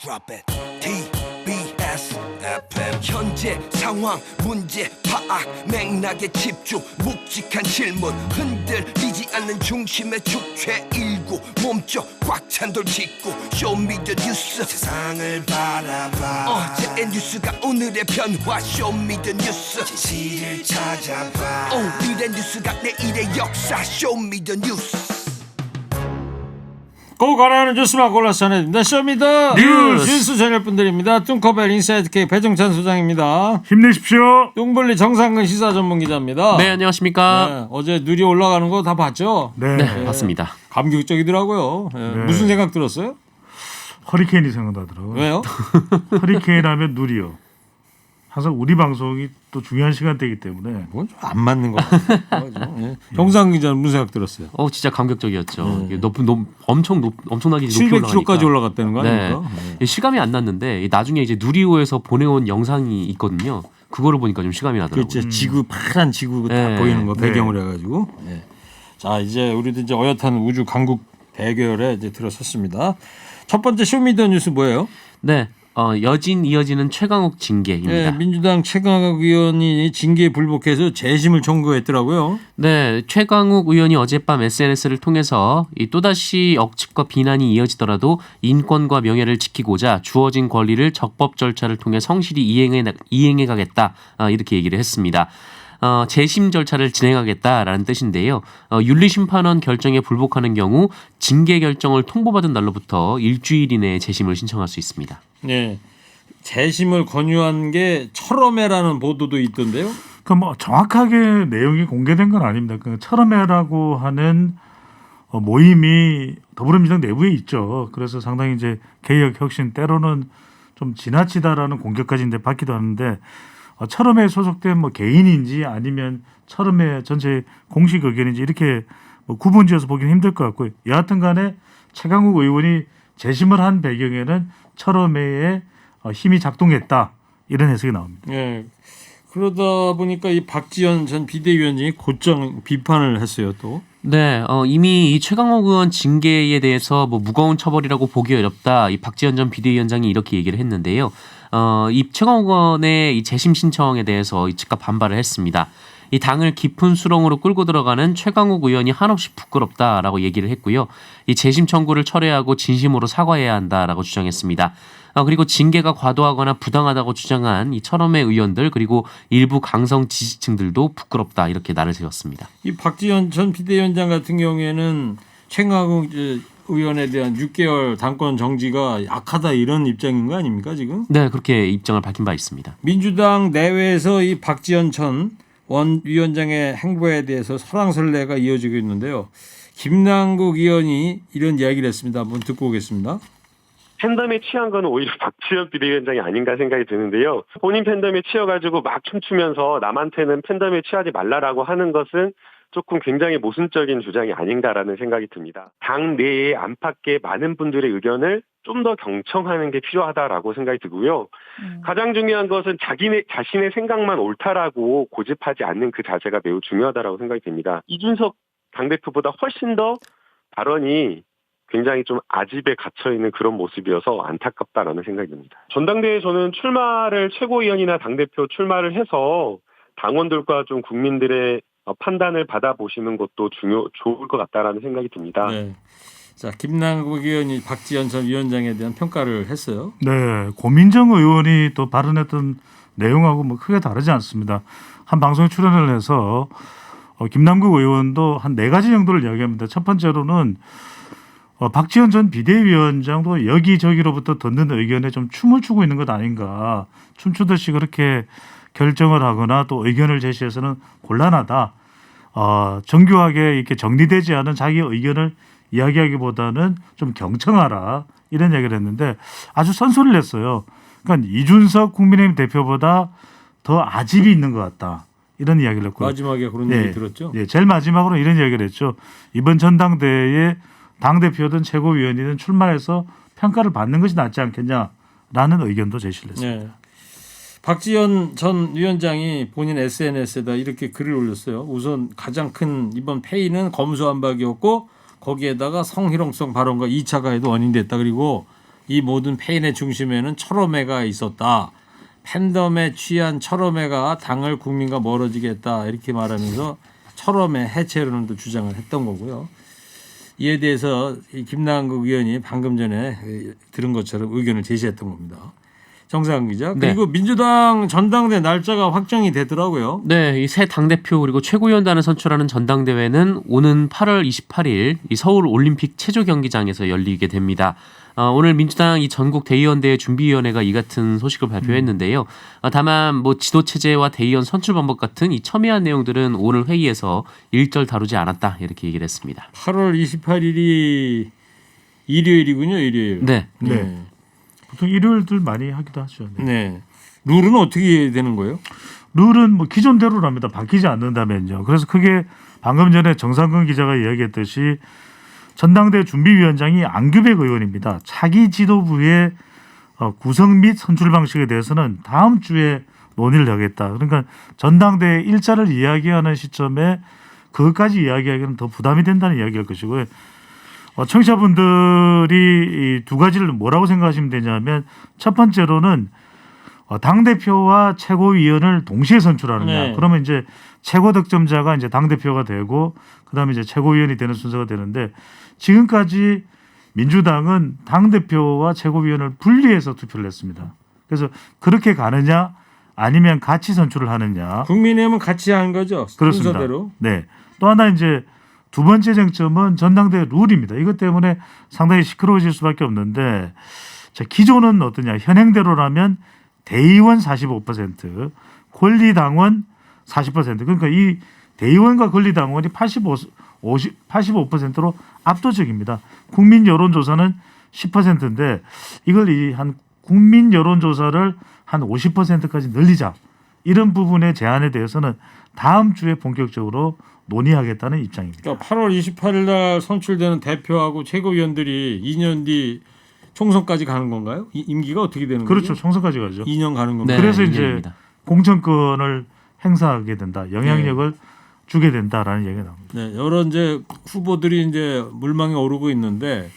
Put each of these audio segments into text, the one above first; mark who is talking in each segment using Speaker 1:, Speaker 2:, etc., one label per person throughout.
Speaker 1: Drop it. TBS FM 현재 상황 문제 파악 맥락에 집중 묵직한 질문 흔들리지 않는 중심의 축제 일구 몸쪽 꽉 찬 돌직구 쇼미더뉴스 세상을 바라봐 어제의 뉴스가 오늘의 변화 쇼미더뉴스 진실을 찾아봐 오늘의 뉴스가 내일의 역사 쇼미더뉴스
Speaker 2: 꼭 알아는 뉴스만 골라서 전해드립니다. 쇼미더 뉴스 전열분들입니다. 뚱커벨 인사이드K 배정찬 소장입니다.
Speaker 3: 힘내십시오.
Speaker 2: 뚱블리 정상근 시사 전문 기자입니다.
Speaker 4: 네, 안녕하십니까.
Speaker 2: 네, 어제 누리 올라가는 거 다 봤죠?
Speaker 4: 네, 봤습니다.
Speaker 2: 감격적이더라고요. 네.
Speaker 3: 네.
Speaker 2: 무슨 생각 들었어요?
Speaker 3: 허리케인이 생각나더라고요.
Speaker 2: 왜요?
Speaker 3: 허리케인 하면 누리요. 항상 우리 방송이 또 중요한 시간대이기 때문에
Speaker 2: 그건 좀 안 맞는 것 같아요. 네. 정상근 기자는 무슨 생각 들었어요?
Speaker 4: 진짜 감격적이었죠. 엄청나게 높이
Speaker 2: 700km까지 올라갔다는 거 아닙니까?
Speaker 4: 네. 실감이 안 났는데 나중에 이제 누리호에서 보내온 영상이 있거든요. 그거를 보니까 좀 실감이 나더라고요.
Speaker 2: 그렇죠. 지구 파란 지구 다
Speaker 4: 네.
Speaker 2: 보이는 거
Speaker 3: 네.
Speaker 2: 배경으로 해가지고. 네. 자 이제 우리도 이제 어엿한 우주 강국 대결에 이제 들어섰습니다. 첫 번째 쇼미더 뉴스 뭐예요?
Speaker 4: 네, 여진 이어지는 최강욱 징계입니다.
Speaker 2: 네, 민주당 최강욱 의원이 징계에 불복해서 재심을 청구했더라고요.
Speaker 4: 네, 최강욱 의원이 어젯밤 SNS를 통해서 또다시 억측과 비난이 이어지더라도 인권과 명예를 지키고자 주어진 권리를 적법 절차를 통해 성실히 이행해 가겠다 이렇게 얘기를 했습니다. 재심 절차를 진행하겠다라는 뜻인데요. 윤리심판원 결정에 불복하는 경우 징계 결정을 통보받은 날로부터 일주일 이내에 재심을 신청할 수 있습니다.
Speaker 2: 네, 재심을 권유한 게 철험회라는 보도도 있던데요.
Speaker 3: 그 뭐 정확하게 내용이 공개된 건 아닙니다. 그 철험회라고 하는 모임이 더불어민주당 내부에 있죠. 그래서 상당히 이제 개혁 혁신 때로는 좀 지나치다라는 공격까지 이제 받기도 하는데 철험회에 소속된 뭐 개인인지 아니면 철험회 전체 공식 의견인지 이렇게 뭐 구분지어서 보기는 힘들 것 같고요. 여하튼간에 최강욱 의원이 재심을 한 배경에는 철험회에 힘이 작동했다 이런 해석이 나옵니다.
Speaker 2: 네, 그러다 보니까 이 박지원 전 비대위원장이 곧장 비판을 했어요 또.
Speaker 4: 네, 이미 이 최강욱 의원 징계에 대해서 뭐 무거운 처벌이라고 보기 어렵다. 이 박지원 전 비대위원장이 이렇게 얘기를 했는데요. 이 최강욱 의원의 이 재심 신청에 대해서 즉각 반발을 했습니다. 이 당을 깊은 수렁으로 끌고 들어가는 최강욱 의원이 한없이 부끄럽다라고 얘기를 했고요. 이 재심 청구를 철회하고 진심으로 사과해야 한다라고 주장했습니다. 그리고 징계가 과도하거나 부당하다고 주장한 이 철험회 의원들 그리고 일부 강성 지지층들도 부끄럽다 이렇게 날을 세웠습니다.
Speaker 2: 이 박지원 전 비대위원장 같은 경우에는 최강욱 의원에 대한 6개월 당권 정지가 약하다 이런 입장인 거 아닙니까 지금?
Speaker 4: 네, 그렇게 입장을 밝힌 바 있습니다.
Speaker 2: 민주당 내외에서 이 박지원 전 원위원장의 행보에 대해서 설왕설래가 이어지고 있는데요. 김남국 의원이 이런 이야기를 했습니다. 한번 듣고 오겠습니다.
Speaker 5: 팬덤에 취한 건 오히려 박지원 비대위원장이 아닌가 생각이 드는데요. 본인 팬덤에 취해가지고 막 춤추면서 남한테는 팬덤에 취하지 말라라고 하는 것은 조금 굉장히 모순적인 주장이 아닌가라는 생각이 듭니다. 당 내에 안팎의 많은 분들의 의견을 좀 더 경청하는 게 필요하다라고 생각이 들고요. 가장 중요한 것은 자신의 생각만 옳다라고 고집하지 않는 그 자세가 매우 중요하다라고 생각이 됩니다. 이준석 당대표보다 훨씬 더 발언이 굉장히 좀 아집에 갇혀있는 그런 모습이어서 안타깝다라는 생각이 듭니다. 전당대회에서는 출마를 최고위원이나 당대표 출마를 해서 당원들과 좀 국민들의 판단을 받아보시는 것도 좋을 것 같다라는 생각이 듭니다.
Speaker 2: 네. 자, 김남국 의원이 박지원 전 위원장에 대한 평가를 했어요.
Speaker 3: 네, 고민정 의원이 또 발언했던 내용하고 뭐 크게 다르지 않습니다. 한 방송에 출연을 해서 김남국 의원도 한 4가지 정도를 이야기합니다. 첫 번째로는 박지원 전 비대위원장도 여기저기로부터 듣는 의견에 좀 춤을 추고 있는 것 아닌가. 춤추듯이 그렇게 결정을 하거나 또 의견을 제시해서는 곤란하다. 정교하게 이렇게 정리되지 않은 자기 의견을 이야기하기보다는 좀 경청하라. 이런 얘기를 했는데 아주 선소리를 냈어요. 그러니까 이준석 국민의힘 대표보다 더 아집이 있는 것 같다. 이런 이야기를 했고요.
Speaker 2: 마지막에 그런 얘기 들었죠?
Speaker 3: 네, 제일 마지막으로 이런 이야기를 했죠. 이번 전당대회에 당대표든 최고위원이든 출마해서 평가를 받는 것이 낫지 않겠냐라는 의견도 제시를 했습니다.
Speaker 2: 네. 박지원 전 위원장이 본인 SNS에다 이렇게 글을 올렸어요. 우선 가장 큰 이번 폐의는 검수완박이었고 거기에다가 성희롱성 발언과 2차 가해도 원인됐다. 그리고 이 모든 패인의 중심에는 철험회가 있었다. 팬덤에 취한 철험회가 당을 국민과 멀어지게 했다. 이렇게 말하면서 철험회 해체론을 또 주장을 했던 거고요. 이에 대해서 이 김남국 의원이 방금 전에 들은 것처럼 의견을 제시했던 겁니다. 정상근 기자. 그리고
Speaker 4: 네.
Speaker 2: 민주당 전당대 날짜가 확정이 되더라고요.
Speaker 4: 네, 이 새 당대표 그리고 최고위원단을 선출하는 전당대회는 오는 8월 28일 이 서울 올림픽 체조 경기장에서 열리게 됩니다. 오늘 민주당 이 전국 대의원대회 준비위원회가 이 같은 소식을 발표했는데요. 다만 뭐 지도 체제와 대의원 선출 방법 같은 이 첨예한 내용들은 오늘 회의에서 일절 다루지 않았다 이렇게 얘기를 했습니다.
Speaker 2: 8월 28일이 일요일이군요. 일요일.
Speaker 4: 네.
Speaker 3: 네. 보통 일요일들 많이 하기도 하죠. 네.
Speaker 2: 네. 룰은 어떻게 되는 거예요?
Speaker 3: 룰은 뭐 기존대로랍니다. 바뀌지 않는다면요. 그래서 크게 방금 전에 정상근 기자가 이야기했듯이 전당대 준비위원장이 안규백 의원입니다. 차기 지도부의 구성 및 선출 방식에 대해서는 다음 주에 논의를 하겠다. 그러니까 전당대 일자를 이야기하는 시점에 그것까지 이야기하기는 더 부담이 된다는 이야기일 것이고요. 청취자분들이 이 두 가지를 뭐라고 생각하시면 되냐면 첫 번째로는 당대표와 최고위원을 동시에 선출하느냐.
Speaker 2: 네.
Speaker 3: 그러면 이제 최고 득점자가 이제 당대표가 되고 그다음에 이제 최고위원이 되는 순서가 되는데 지금까지 민주당은 당대표와 최고위원을 분리해서 투표를 했습니다. 그래서 그렇게 가느냐 아니면 같이 선출을 하느냐.
Speaker 2: 국민의힘은 같이 한 거죠.
Speaker 3: 그렇습니다.
Speaker 2: 순서대로.
Speaker 3: 네. 또 하나 이제 두 번째 쟁점은 전당대 룰입니다. 이것 때문에 상당히 시끄러워질 수밖에 없는데 자, 기존은 어떠냐. 현행대로라면 대의원 45%, 권리당원 40%. 그러니까 이 대의원과 권리당원이 85%로 압도적입니다. 국민 여론조사는 10%인데 이걸 한 국민 여론조사를 한 50%까지 늘리자. 이런 부분의 제안에 대해서는 다음 주에 본격적으로 논의하겠다는 입장입니다.
Speaker 2: 그러니까 8월 28일 날 선출되는 대표하고 최고위원들이 2년 뒤 총선까지 가는 건가요? 임기가 어떻게 되는 거죠?
Speaker 3: 그렇죠. 총선까지 가죠.
Speaker 2: 2년 가는 건가요?
Speaker 4: 네,
Speaker 3: 그래서 이제
Speaker 4: 2년입니다.
Speaker 3: 공천권을 행사하게 된다. 영향력을 주게 된다라는 얘기가 나옵니다.
Speaker 2: 네, 여러 이제 후보들이 이제 물망에 오르고 있는데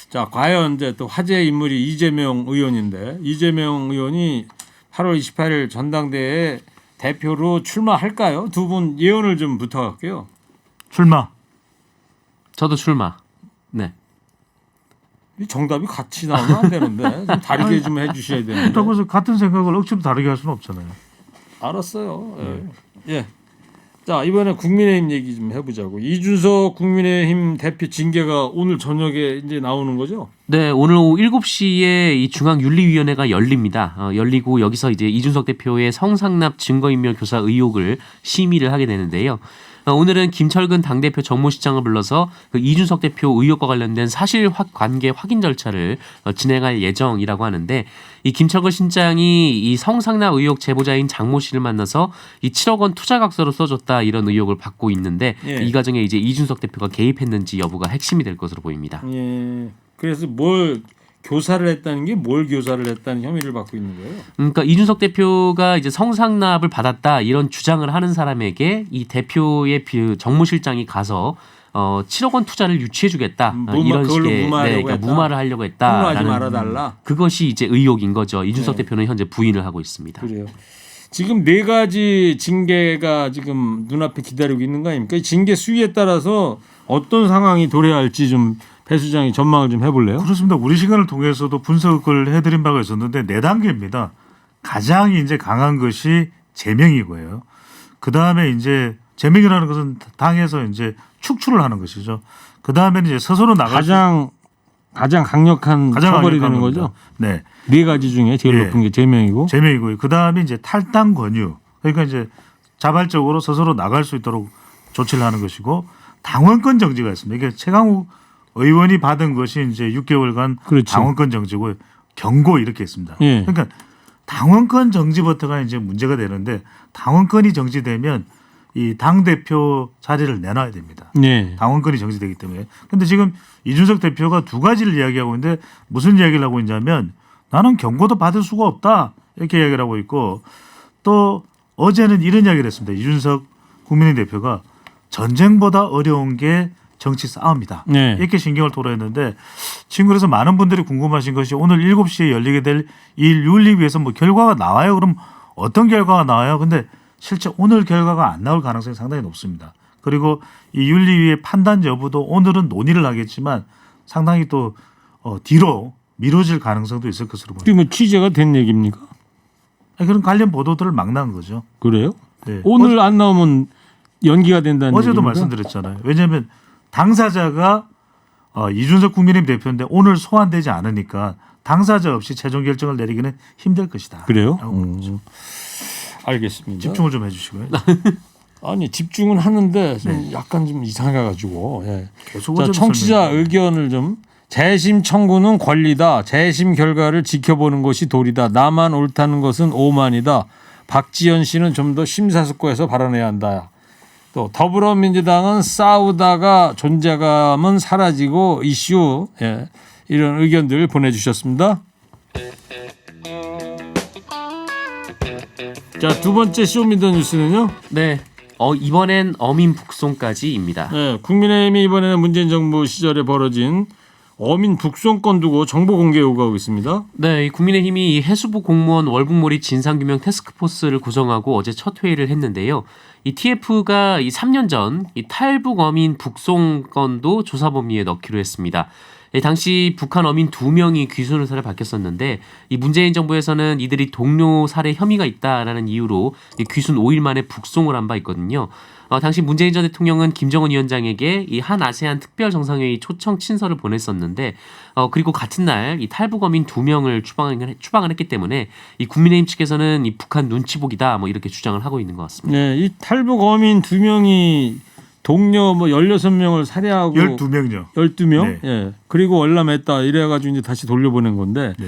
Speaker 2: 자, 과연 이제 또 화제의 인물이 이재명 의원인데 이재명 의원이 8월 28일 전당대회에 대표로 출마할까요? 두 분 예언을 좀 부탁할게요.
Speaker 3: 출마.
Speaker 4: 저도 출마. 네.
Speaker 2: 이 정답이 같이 나오면 안 되는데 좀 다르게 좀 해주셔야 되는데.
Speaker 3: 그렇다고 해서 같은 생각을 억지로 다르게 할 수는 없잖아요.
Speaker 2: 알았어요. 예. 자, 이번에 국민의힘 얘기 좀 해보자고. 이준석 국민의힘 대표 징계가 오늘 저녁에 이제 나오는 거죠?
Speaker 4: 네, 오늘 오후 7시에 이 중앙윤리위원회가 열립니다. 열리고 여기서 이제 이준석 대표의 성상납 증거인멸 교사 의혹을 심의를 하게 되는데요. 오늘은 김철근 당대표 정무실장을 불러서 그 이준석 대표 의혹과 관련된 사실 관계 확인 절차를 진행할 예정이라고 하는데 이 김철근 실장이 이 성상납 의혹 제보자인 장모 씨를 만나서 이 7억 원 투자각서로 써줬다 이런 의혹을 받고 있는데 이 과정에 이제 이준석 대표가 개입했는지 여부가 핵심이 될 것으로 보입니다.
Speaker 2: 예. 그래서 뭘 교사를 했다는 게 뭘 교사를 했다는 혐의를 받고 있는 거예요?
Speaker 4: 그러니까 이준석 대표가 이제 성상납을 받았다 이런 주장을 하는 사람에게 이 대표의 정무실장이 가서 7억 원 투자를 유치해주겠다 이런 식의 그러니까 무마를 하려고
Speaker 2: 폭로하지
Speaker 4: 했다라는
Speaker 2: 말아달라.
Speaker 4: 그것이 이제 의혹인 거죠. 이준석 대표는 현재 부인을 하고 있습니다.
Speaker 2: 그래요. 지금 네 가지 징계가 지금 눈앞에 기다리고 있는 거 아닙니까? 이 징계 수위에 따라서 어떤 상황이 도래할지 좀 배 수장이 전망을 좀 해볼래요?
Speaker 3: 그렇습니다. 우리 시간을 통해서도 분석을 해드린 바가 있었는데 4단계입니다. 가장 이제 강한 것이 제명이고요. 그 다음에 이제 제명이라는 것은 당에서 이제 축출을 하는 것이죠. 그 다음에는 이제 스스로 나갈
Speaker 2: 가장 강력한 처벌이 되는 거죠.
Speaker 3: 네,
Speaker 2: 네 가지 중에 제일 높은 게 제명이고.
Speaker 3: 제명이고요. 그 다음에 이제 탈당 권유. 그러니까 이제 자발적으로 스스로 나갈 수 있도록 조치를 하는 것이고 당원권 정지가 있습니다. 이게 최강욱 의원이 받은 것이 이제 6개월간
Speaker 2: 그렇죠.
Speaker 3: 당원권 정지고 경고 이렇게 했습니다.
Speaker 2: 예.
Speaker 3: 그러니까 당원권 정지부터가 이제 문제가 되는데 당원권이 정지되면 이 당 대표 자리를 내놔야 됩니다.
Speaker 2: 예.
Speaker 3: 당원권이 정지되기 때문에. 그런데 지금 이준석 대표가 두 가지를 이야기하고 있는데 무슨 이야기를 하고 있냐면 나는 경고도 받을 수가 없다 이렇게 이야기를 하고 있고 또 어제는 이런 이야기를 했습니다. 이준석 국민의힘 대표가 전쟁보다 어려운 게 정치 싸움이다.
Speaker 2: 네.
Speaker 3: 이렇게 신경을 토로했는데 지금 그래서 많은 분들이 궁금하신 것이 오늘 7시에 열리게 될 이 윤리위에서 뭐 결과가 나와요. 그럼 어떤 결과가 나와요? 근데 실제 오늘 결과가 안 나올 가능성이 상당히 높습니다. 그리고 이 윤리위의 판단 여부도 오늘은 논의를 하겠지만 상당히 또 뒤로 미뤄질 가능성도 있을 것으로 보입니다.
Speaker 2: 지금 뭐 취재가 된 얘기입니까?
Speaker 3: 그런 관련 보도들을 막 난 거죠.
Speaker 2: 그래요?
Speaker 3: 네.
Speaker 2: 오늘 안 나오면 연기가 된다는
Speaker 3: 어제도
Speaker 2: 얘기입니까?
Speaker 3: 말씀드렸잖아요. 왜냐하면 당사자가 이준석 국민의힘 대표인데 오늘 소환되지 않으니까 당사자 없이 최종 결정을 내리기는 힘들 것이다.
Speaker 2: 그래요?
Speaker 3: 라고
Speaker 2: 알겠습니다.
Speaker 3: 집중을 좀 해주시고요.
Speaker 2: 아니 집중은 하는데 좀 약간 좀 이상해가지고. 예.
Speaker 3: 계속
Speaker 2: 자,
Speaker 3: 어제도
Speaker 2: 청취자
Speaker 3: 설명해요.
Speaker 2: 의견을 좀 재심 청구는 권리다. 재심 결과를 지켜보는 것이 도리다. 나만 옳다는 것은 오만이다. 박지원 씨는 좀 더 심사숙고해서 발언해야 한다. 또 더불어민주당은 싸우다가 존재감은 사라지고 이슈 이런 의견들 보내주셨습니다. 자, 두 번째 쇼미더뉴스는요.
Speaker 4: 네. 이번엔 어민 북송까지입니다.
Speaker 2: 네, 국민의힘이 이번에는 문재인 정부 시절에 벌어진 어민 북송건 두고 정보 공개 요구하고 있습니다.
Speaker 4: 네, 이 국민의힘이 이 해수부 공무원 월북몰이 진상규명 태스크포스를 구성하고 어제 첫 회의를 했는데요. 이 TF가 이 3년 전 이 탈북 어민 북송 건도 조사 범위에 넣기로 했습니다. 당시 북한 어민 2명이 귀순 의사를 밝혔었는데 이 문재인 정부에서는 이들이 동료 살해 혐의가 있다라는 이유로 이 귀순 5일 만에 북송을 한 바 있거든요. 당시 문재인 전 대통령은 김정은 위원장에게 이 한 아세안 특별 정상회의 초청 친서를 보냈었는데 그리고 같은 날 이 탈북 어민 2명을 추방을 했기 때문에 이 국민의힘 측에서는 이 북한 눈치 보기다 뭐 이렇게 주장을 하고 있는 것 같습니다.
Speaker 2: 네, 이 탈북 어민 2명이 동료 뭐 16명을 살해하고
Speaker 3: 12명요.
Speaker 2: 12명?
Speaker 3: 네.
Speaker 2: 예. 그리고 월남했다. 이래 가지고 이제 다시 돌려보낸 건데.
Speaker 3: 네.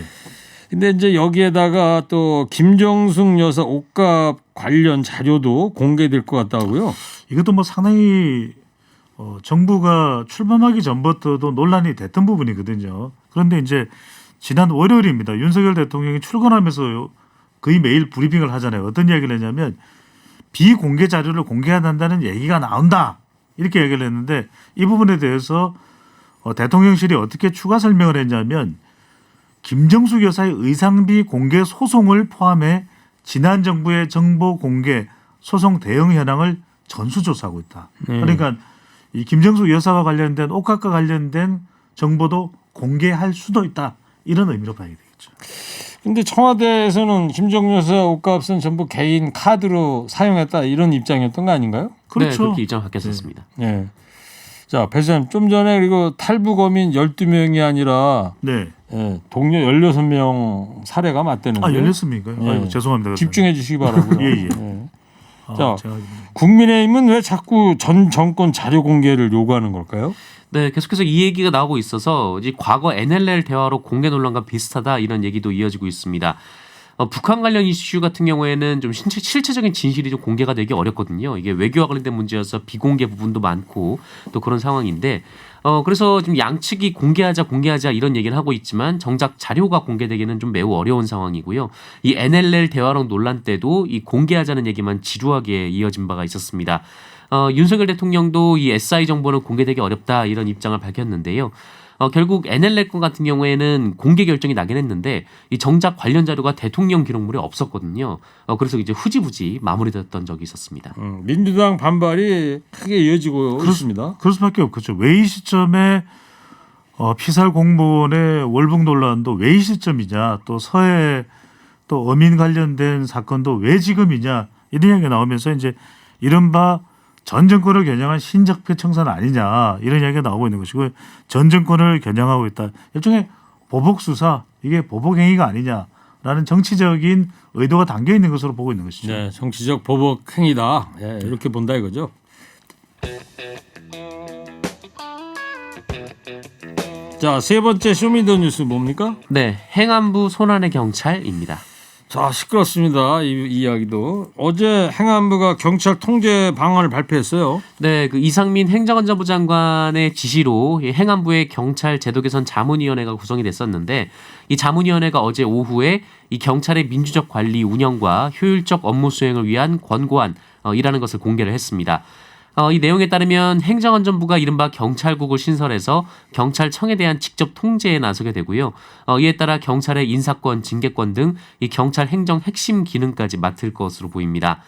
Speaker 2: 근데 이제 여기에다가 또 김정숙 여사 옷값 관련 자료도 공개될 것 같다고요.
Speaker 3: 이것도 뭐 상당히 정부가 출범하기 전부터도 논란이 됐던 부분이거든요. 그런데 이제 지난 월요일입니다. 윤석열 대통령이 출근하면서 거의 매일 브리핑을 하잖아요. 어떤 이야기를 했냐면 비공개 자료를 공개한다는 얘기가 나온다. 이렇게 얘기를 했는데 이 부분에 대해서 대통령실이 어떻게 추가 설명을 했냐면 김정숙 여사의 의상비 공개 소송을 포함해 지난 정부의 정보 공개 소송 대응 현황을 전수조사하고 있다. 그러니까 이 김정숙 여사와 관련된 옷값과 관련된 정보도 공개할 수도 있다. 이런 의미로 봐야 되겠죠.
Speaker 2: 근데 청와대에서는 김정숙 여사 옷값은 전부 개인 카드로 사용했다 이런 입장이었던 거 아닌가요?
Speaker 3: 그렇죠.
Speaker 4: 네, 그렇게 입장 바뀌었습니다.
Speaker 2: 네. 자, 배 시장님 좀 전에 그리고 탈북 어민 12명이 아니라
Speaker 3: 네.
Speaker 2: 동료 16명 살해가 맞대는데.
Speaker 3: 아, 열렸습니까?
Speaker 2: 예.
Speaker 3: 아이고, 죄송합니다.
Speaker 2: 집중해 주시기 바라고요.
Speaker 3: 예, 예.
Speaker 2: 자,
Speaker 3: 제가
Speaker 2: 국민의힘은 왜 자꾸 전 정권 자료 공개를 요구하는 걸까요?
Speaker 4: 네, 계속해서 이 얘기가 나오고 있어서 이제 과거 NLL 대화로 공개 논란과 비슷하다 이런 얘기도 이어지고 있습니다. 북한 관련 이슈 같은 경우에는 좀 실체적인 진실이 좀 공개가 되기 어렵거든요. 이게 외교와 관련된 문제여서 비공개 부분도 많고 또 그런 상황인데 그래서 좀 양측이 공개하자 이런 얘기를 하고 있지만 정작 자료가 공개되기는 좀 매우 어려운 상황이고요. 이 NLL 대화론 논란 때도 이 공개하자는 얘기만 지루하게 이어진 바가 있었습니다. 윤석열 대통령도 이 SI 정보는 공개되기 어렵다 이런 입장을 밝혔는데요. 결국 NLL 건 같은 경우에는 공개 결정이 나긴 했는데 이 정작 관련 자료가 대통령 기록물에 없었거든요. 그래서 이제 후지부지 마무리됐던 적이 있었습니다.
Speaker 2: 민주당 반발이 크게 이어지고 있습니다.
Speaker 3: 그럴 수밖에 없겠죠. 왜 이 시점에 피살 공무원의 월북 논란도 왜 이 시점이냐, 또 서해 또 어민 관련된 사건도 왜 지금이냐 이런 이야기가 나오면서 이제 이른바 전 정권을 겨냥한 신적폐 청산 아니냐 이런 이야기가 나오고 있는 것이고 전 정권을 겨냥하고 있다. 일종의 보복 수사 이게 보복 행위가 아니냐라는 정치적인 의도가 담겨 있는 것으로 보고 있는 것이죠.
Speaker 2: 네, 정치적 보복 행위다. 이렇게 본다 이거죠. 자, 세 번째 쇼미더뉴스 뭡니까?
Speaker 4: 네, 행안부 손안의 경찰입니다.
Speaker 2: 자, 시끄럽습니다. 이 이야기도 어제 행안부가 경찰 통제 방안을 발표했어요.
Speaker 4: 네, 그 이상민 행정안전부 장관의 지시로 이 행안부의 경찰 제도 개선 자문위원회가 구성이 됐었는데 이 자문위원회가 어제 오후에 이 경찰의 민주적 관리 운영과 효율적 업무 수행을 위한 권고안이라는 것을 공개를 했습니다. 이 내용에 따르면 행정안전부가 이른바 경찰국을 신설해서 경찰청에 대한 직접 통제에 나서게 되고요. 이에 따라 경찰의 인사권, 징계권 등 이 경찰 행정 핵심 기능까지 맡을 것으로 보입니다.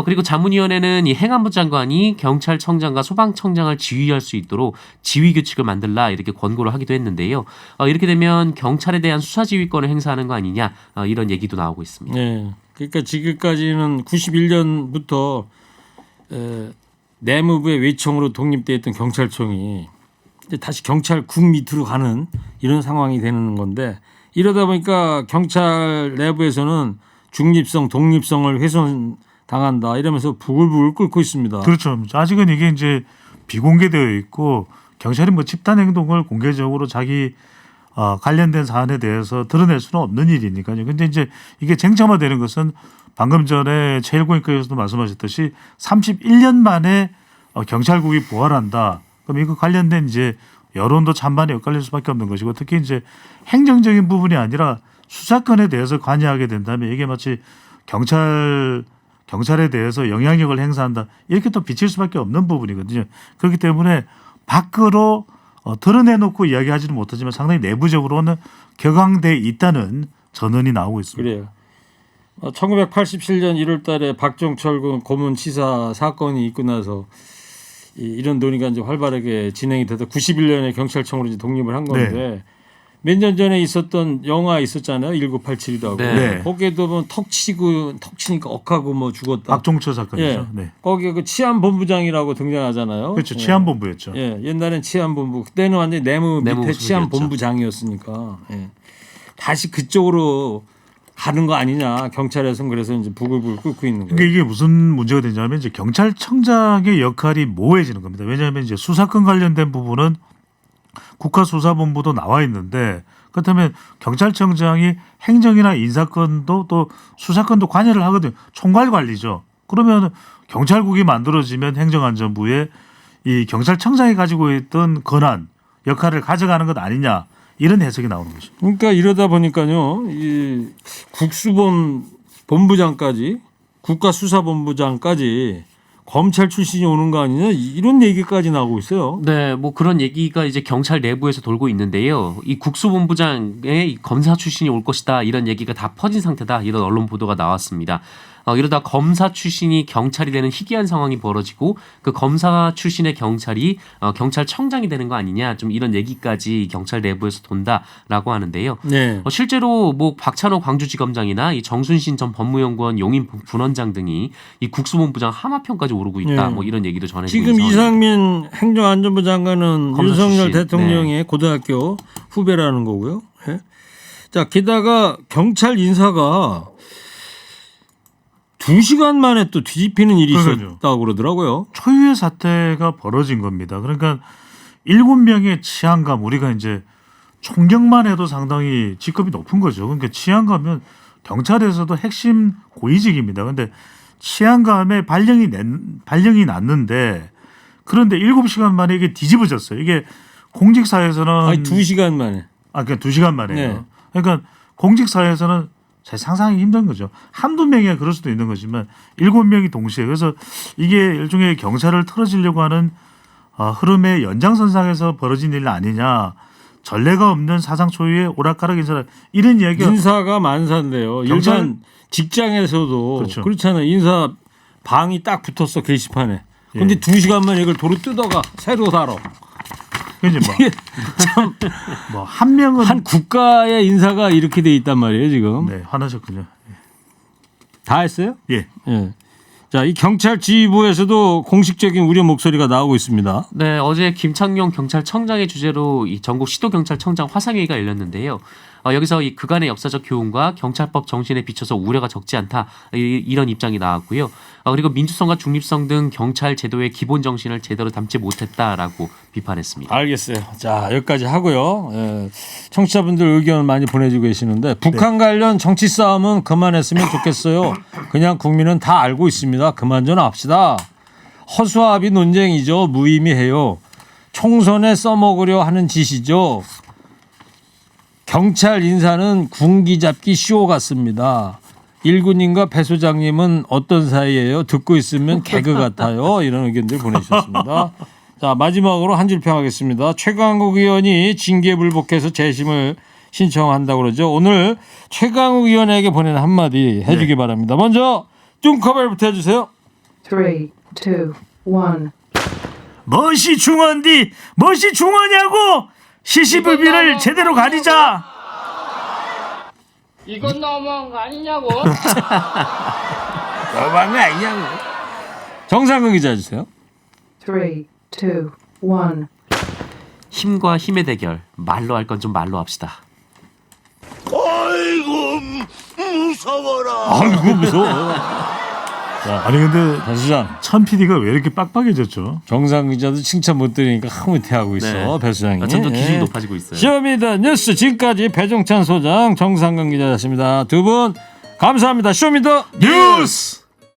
Speaker 4: 그리고 자문위원회는 이 행안부 장관이 경찰청장과 소방청장을 지휘할 수 있도록 지휘 규칙을 만들라 이렇게 권고를 하기도 했는데요. 이렇게 되면 경찰에 대한 수사 지휘권을 행사하는 거 아니냐 이런 얘기도 나오고 있습니다.
Speaker 2: 네. 그러니까 지금까지는 91년부터 내무부의 외청으로 독립돼 있던 경찰청이 이제 다시 경찰국 밑으로 가는 이런 상황이 되는 건데 이러다 보니까 경찰 내부에서는 중립성, 독립성을 훼손당한다 이러면서 부글부글 끓고 있습니다.
Speaker 3: 그렇죠. 아직은 이게 이제 비공개되어 있고 경찰이 뭐 집단 행동을 공개적으로 자기 관련된 사안에 대해서 드러낼 수는 없는 일이니까요. 근데 이제 이게 쟁점화되는 것은 방금 전에 제1공익과에서도 말씀하셨듯이 31년 만에 경찰국이 부활한다. 그럼 이거 관련된 이제 여론도 찬반에 엇갈릴 수밖에 없는 것이고 특히 이제 행정적인 부분이 아니라 수사권에 대해서 관여하게 된다면 이게 마치 경찰에 대해서 영향력을 행사한다. 이렇게 또 비칠 수밖에 없는 부분이거든요. 그렇기 때문에 밖으로 드러내놓고 이야기하지는 못하지만 상당히 내부적으로는 격앙돼 있다는 전언이 나오고 있습니다.
Speaker 2: 그래요. 1987년 1월 달에 박종철 고문치사 사건이 있고 나서 이런 논의가 이제 활발하게 진행이 돼서 91년에 경찰청으로 이제 독립을 한 건데
Speaker 3: 네.
Speaker 2: 몇 년 전에 있었던 영화 있었잖아요. 1987이라고.
Speaker 4: 네.
Speaker 2: 거기에도 보면 턱 치니까 억하고 뭐 죽었다.
Speaker 3: 박종철 사건이죠.
Speaker 2: 예.
Speaker 3: 네.
Speaker 2: 거기에 그 치안본부장이라고 등장하잖아요.
Speaker 3: 그렇죠.
Speaker 2: 예.
Speaker 3: 치안본부였죠.
Speaker 2: 예, 옛날엔 치안본부, 그때는 완전히 내무 밑에
Speaker 4: 내무 소속이었죠.
Speaker 2: 치안본부장이었으니까 예. 다시 그쪽으로 가는 거 아니냐 경찰에서는 그래서 이제 부글부글 끓고 있는 거예요.
Speaker 3: 그러니까 이게 무슨 문제가 되냐면 이제 경찰청장의 역할이 모호해지는 겁니다. 왜냐하면 이제 수사권 관련된 부분은 국가수사본부도 나와 있는데 그렇다면 경찰청장이 행정이나 인사권도 또 수사권도 관여를 하거든요. 총괄 관리죠. 그러면 경찰국이 만들어지면 행정안전부에 이 경찰청장이 가지고 있던 권한 역할을 가져가는 것 아니냐 이런 해석이 나오는 거죠.
Speaker 2: 그러니까 이러다 보니까요, 이 국수본부장까지 국가수사본부장까지 검찰 출신이 오는 거 아니냐 이런 얘기까지 나오고 있어요.
Speaker 4: 네, 뭐 그런 얘기가 이제 경찰 내부에서 돌고 있는데요. 이 국수본부장의 이 검사 출신이 올 것이다 이런 얘기가 다 퍼진 상태다 이런 언론 보도가 나왔습니다. 이러다 검사 출신이 경찰이 되는 희귀한 상황이 벌어지고 그 검사 출신의 경찰이 경찰청장이 되는 거 아니냐 좀 이런 얘기까지 경찰 내부에서 돈다라고 하는데요.
Speaker 2: 네.
Speaker 4: 실제로 뭐 박찬호 광주지검장이나 이 정순신 전 법무연구원 용인 분원장 등이 이 국수본부장 하마평까지 오르고 있다.
Speaker 2: 네.
Speaker 4: 뭐 이런 얘기도 전해지고
Speaker 2: 지금
Speaker 4: 있어요.
Speaker 2: 이상민 행정안전부 장관은
Speaker 4: 검사
Speaker 2: 윤석열
Speaker 4: 출신.
Speaker 2: 대통령의 고등학교 후배라는 거고요. 예? 자, 게다가 경찰 인사가 2시간 만에 또 뒤집히는 일이
Speaker 3: 그러니까요.
Speaker 2: 있었다고 그러더라고요.
Speaker 3: 초유의 사태가 벌어진 겁니다. 그러니까 7명의 치안감 우리가 이제 총경만 해도 상당히 직급이 높은 거죠. 그러니까 치안감은 경찰에서도 핵심 고위직입니다. 그런데 치안감에 발령이 났는데 그런데 7시간 만에 이게 뒤집어졌어요. 이게 공직사회에서는
Speaker 2: 아니 2시간 만에.
Speaker 3: 그러니까 2시간 만에요.
Speaker 2: 네.
Speaker 3: 그러니까 공직사회에서는 잘 상상하기 힘든 거죠. 한두 명이 그럴 수도 있는 거지만 7명이 동시에. 그래서 이게 일종의 경찰을 틀어지려고 하는 흐름의 연장선상에서 벌어진 일 아니냐. 전례가 없는 사상 초유의 오락가락 인사 이런 이야기가
Speaker 2: 인사가 만사인데요.
Speaker 3: 경찰-
Speaker 2: 일반 직장에서도
Speaker 3: 그렇죠.
Speaker 2: 그렇잖아요. 인사 방이 딱 붙었어 게시판에. 근데
Speaker 3: 예.
Speaker 2: 2시간 만에 이걸 도로 뜯어가 새로 달어.
Speaker 3: 이제 뭐한 명은
Speaker 2: 한 국가의 인사가 이렇게 돼 있단 말이에요 지금.
Speaker 3: 네, 화나셨군요.
Speaker 2: 다 했어요?
Speaker 3: 예.
Speaker 2: 예. 자, 이 경찰 지휘부에서도 공식적인 우려 목소리가 나오고 있습니다.
Speaker 4: 네, 어제 김창룡 경찰청장의 주재로 이 전국 시도경찰청장 화상회의가 열렸는데요. 여기서 이 그간의 역사적 교훈과 경찰법 정신에 비춰서 우려가 적지 않다 이런 입장이 나왔고요. 그리고 민주성과 중립성 등 경찰 제도의 기본 정신을 제대로 담지 못했다라고 비판했습니다.
Speaker 2: 알겠어요. 자, 여기까지 하고요. 예, 청취자분들 의견을 많이 보내주고 계시는데 북한 관련 정치 싸움은 그만했으면 좋겠어요. 그냥 국민은 다 알고 있습니다. 그만 좀 합시다. 허수아비 논쟁이죠. 무의미해요. 총선에 써먹으려 하는 짓이죠. 경찰 인사는 군기 잡기 쇼 같습니다. 일군님과 배 소장님은 어떤 사이예요? 듣고 있으면 개그 같아요. 이런 의견들 보내주셨습니다. 자, 마지막으로 한 줄 평하겠습니다. 최강욱 의원이 징계 불복해서 재심을 신청한다고 그러죠. 오늘 최강욱 의원에게 보내는 한마디 해주기 바랍니다. 먼저 뚱커벨부터 해주세요.
Speaker 6: 3, 2, 1.
Speaker 3: 멋이 중헌디 멋이 중헌냐고 시시불비를 제대로 가리자.
Speaker 7: 이건 너무한 거 아니냐고.
Speaker 2: 너무한 거 아니냐고. 정상근 기자 해주세요.
Speaker 6: 3, 2, 1.
Speaker 4: 힘과 힘의 대결. 말로 할 건 좀 말로 합시다.
Speaker 2: 아이고 무서워.
Speaker 3: 아니 근데
Speaker 2: 배 소장.
Speaker 3: 천 PD가 왜 이렇게 빡빡해졌죠?
Speaker 2: 정상 기자도 칭찬 못 드리니까 흐뭇해하고 있어.
Speaker 4: 네.
Speaker 2: 배 소장이.
Speaker 4: 점점 기준이 높아지고 있어요.
Speaker 2: 쇼미더 뉴스 지금까지 배종찬 소장, 정상근 기자였습니다. 두 분 감사합니다. 쇼미더
Speaker 3: 뉴스.